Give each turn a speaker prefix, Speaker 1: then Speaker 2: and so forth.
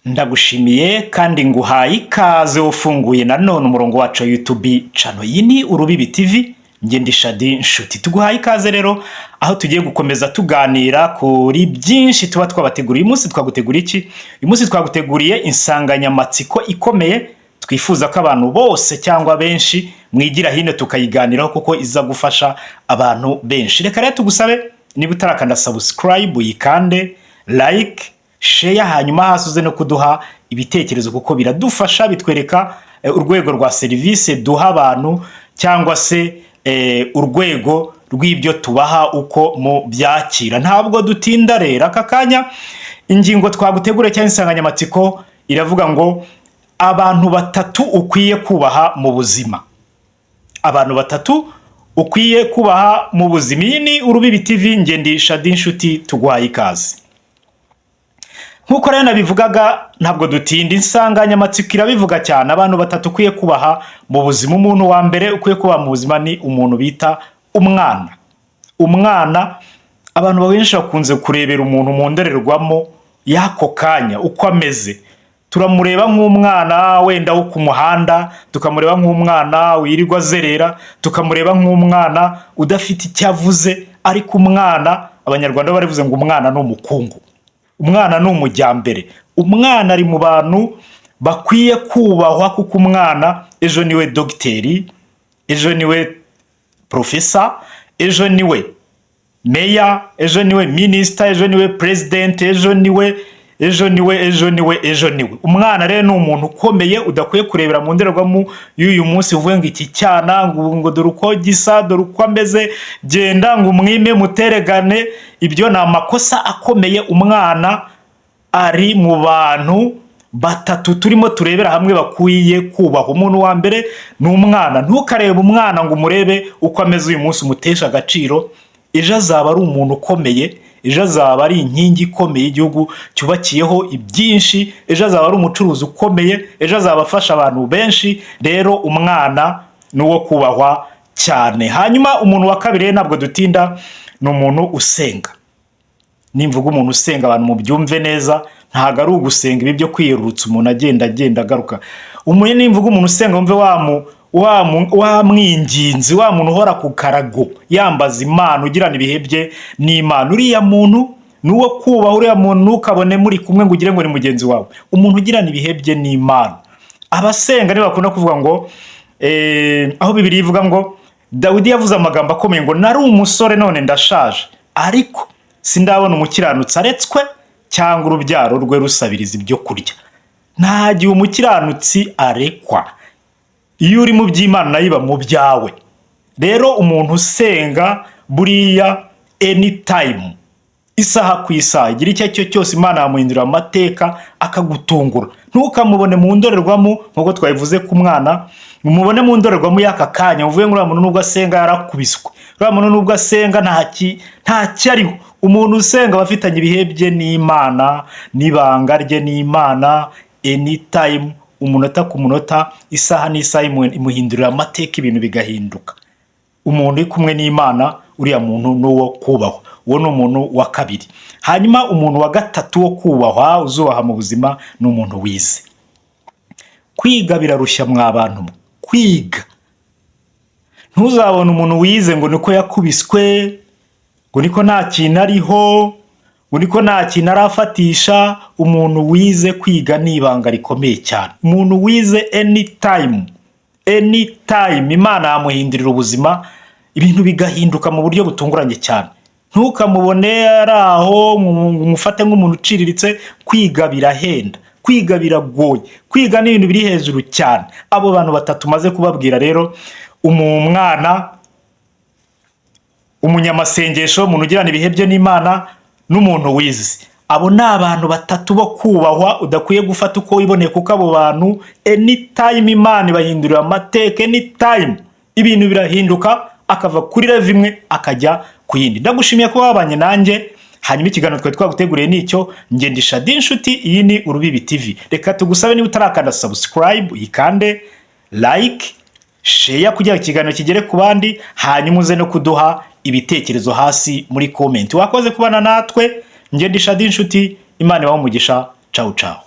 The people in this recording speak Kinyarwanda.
Speaker 1: Ndagushimiye kandi nguhaye ikaze ufunguye nanone umurongo wacu wa YouTube channel. Iyi ni Urubibi TV, nge ndi Shadi Nshuti. Tuguhaye ikaze rero aho tugiye gukomeza tuganira kuri byinshi tuba twabateguriye. Uyu munsi twaguteguriye iki? Uyu munsi twaguteguriye insanganyamatsiko ikomeye twifuza ko abantu bose cyangwa benshi mwigira hino tukayiganiraho kuko iza gufasha abantu benshi. Reka rero tugusabe niba utarakanda subscribe uyikande, like, share, hanyuma hasi uze no kuduha ibitekerezo kuko biradufasha, bitwereka urwego rwa service duha abantu cyangwa se urwego rw'ibyo tubaha uko mu byakira. Ntabwo dutinda rero aka kanya ingingo twagutegura cyangwa insanganyamatsiko iravuga ngo abantu batatu ukwiye kubaha mu buzima. Abantu batatu ukwiye kubaha mu buzima. Iyi ni Urubibi TV, nge ndi Shadi Nshuti, tuguhaye ikaze. Nkuko rero nabivugaga ntabwo dutinda, insanganyamatsiko irabivuga cyane, abantu batatu ukwiye kubaha mu buzima. Umuntu wa mbere ukwiye kubaha mu buzima ni umuntu bita umwana. Umwana, abantu benshi bakunze kurebera umuntu mu ndorerwamo y'ako kanya uko ameze. Turamureba nk'umwana wenda wo ku muhanda, tukamureba nk'umwana wirirwa zerera, tukamureba nk'umwana udafite icyo avuze. Ariko umwana, abanyarwanda barivuze ngo umwana ni umukungu, umwana ni umujyambere. Umwana ari mu bantu bakwiye kubahwa kuko umwana ejo niwe dogiteri, ejo niwe profesa, ejo niwe meya, ejo niwe minister, ejo niwe president, ejo niwe. Umwana rero ni umuntu ukomeye udakwiye kurebera mu ndorerwamo y'uyu munsi uvuye ngo iki cyana ngo dore uko gisa, dore uko ameze, genda ngo umwime muteregane. Ibyo ni amakosa akomeye. Umwana ari mu bantu batatu turimo turebera hamwe bakwiye kubahwa. Umuntu wa mbere ni umwana. Ntukarebe umwana ngo umurebe uko ameze uyu munsi umutesha agaciro. Ejo azaba ari umuntu ukomeye, ejo azaba ari inkingi ikomeye igihugu cyubakiyeho ibyinshi, ejo azaba ari umucuruzi ukomeye, ejo azaba afasha abantu benshi. Rero umwana ni uwo kubahwa cyane. Hanyuma umuntu wa kabiri ntabwo dutinda, ni umuntu usenga. Nimvuga umuntu usenga abantu mubyumve neza, ntago ari ugusenga ibi byo kwirutsa umuntu agenda agaruka. Umuntu nimvuga umuntu usenga umve wa mwinginzi, wa muntu uhora ku karago yambaza Imana, ugirana ibihe bye n'Imana. Uriya muntu nuwo kubaha. Uriya muntu ntukabone muri kumwe ngo ugire ngo ni mugenzi wawe. Umuntu ugirana ibihe bye n'Imana. Abasenga ni bakunda kuvuga ngo aho Bibiliya ivuga ngo Dawidi yavuze amagambo akomeye ngo nari umusore none ndashaje, ariko sindabona umukiranutsi aretswe cyangwa urubyaro rwe rusabiriza ibyo kurya. Nta gihe umukiranutsi arekwa. Iyo uri mu by'Imana nayo iba mu byawe. Rero umuntu usenga buriya anytime, isaha ku isaha, igira icyo cyo cyose Imana yamuhindura amateka akagutungura. Ntukamubone mu ndorerwamo nkuko twabivuze ku mwana, umubone mu ndorerwamo y'aka kanya uvuye ngo uriya muntu nubwo asenga yarakubiswe, uriya muntu nubwo asenga ntacyo ariho. Umuntu usenga bafitanye ibihe bye n'Imana, n'ibanga rye n'Imana. Anytime, umunota ku munota, isaha n'isaha imuhindurira amateka, ibintu bigahinduka. Umuntu uri kumwe n'Imana, uriya muntu n'uwo kubahwa. Uwo ni umuntu wa kabiri. Hanyuma umuntu wa gatatu wo kubahwa uzubaha mu buzima ni umuntu wize. Kwiga birarushya mwa bantu, kwiga. Ntuzabone umuntu wize ngo niko yakubiswe, ngo niko nta kintu ariho, ngo niko nta kintu arafatisha. Umuntu wize, kwiga ni ibanga rikomeye cyane. Umuntu wize anytime Imana yamuhindurira ubuzima, ibintu bigahinduka mu buryo butunguranye cyane. Ntukamubone ari aho umufate nk'umuntu uciriritse. Kwiga birahenda, kwiga biragoye, kwiga ni ibintu biri hejuru cyane. Abo bantu batatu maze kubabwira rero, umwana, umunyamasengesho, umuntu ugirana ibihe bye n'Imana, n'umuntu wize. Abo ni abantu batatu bo kubahwa udakwiye gufata uko wiboneye, kuko abo bantu anytime Imana ibahindurira amateka. Anytime ibintu birahinduka, akava kuri level imwe akajya ku yindi. Ndagushimiye ko wabanye nanjye. Hanyuma ikiganiro twari twaguteguriye nicyo. Nge ndi Shadi Nshuti, iyi ni Urubibi TV. Reka tugusabe niba utarakanda subscribe uyikande, like, share kugira ikiganiro kigere ku bandi, hanyuma uze no kuduha ibitekerezo hasi muri comment. Wakoze kubana natwe. Nge ndi Shadi Nshuti, Imana ibahe umugisha. Ciao ciao.